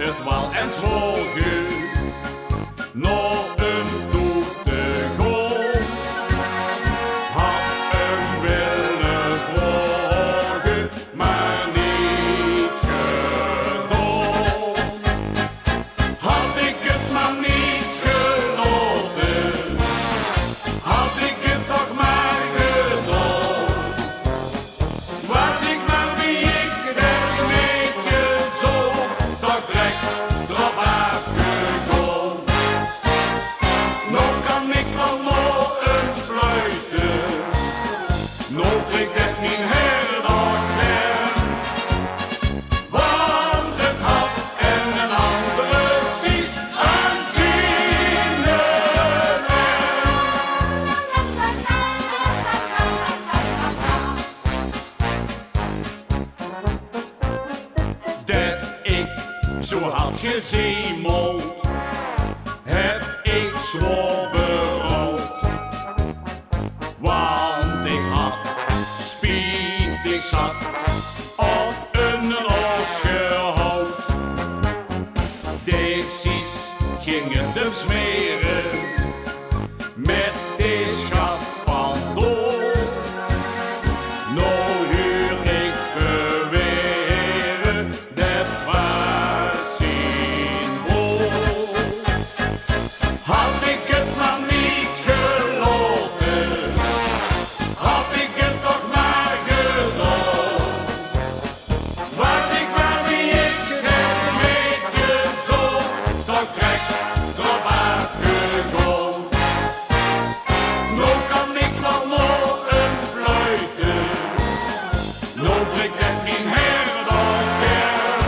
het wal en zwogen, nog een toetegol. Had hem willen volgen, maar niet gedaan. Had ik het maar niet geloten, had ik het toch maar gedaan. Was ik maar wie ik dat beetje zo, toch direct erop afgegaan. Nou kan ik al nog een fluiten, nou klinkt het niet helemaal ver. Want het had en een andere precies aan zinnen dat ik zo had gezemeld, heb ik zwaar berouwd. Want ik had spiet, ik zat op een os gehouden. Deze ging het hem smeren met de schat van door. Nou huur ik beweren, dat was zijn boel. Had ik het maar niet geloten, had ik het toch maar gedaan. Was ik maar wie ik dat beetje zo, toch direct erop afgegaan. Nou kan ik wel nog een fluiten, nou klinkt het niet helemaal ver.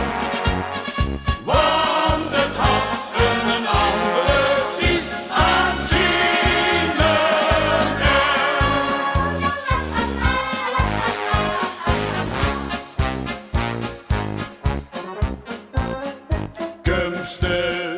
Want het had een andere precies aan zinnen Kumsten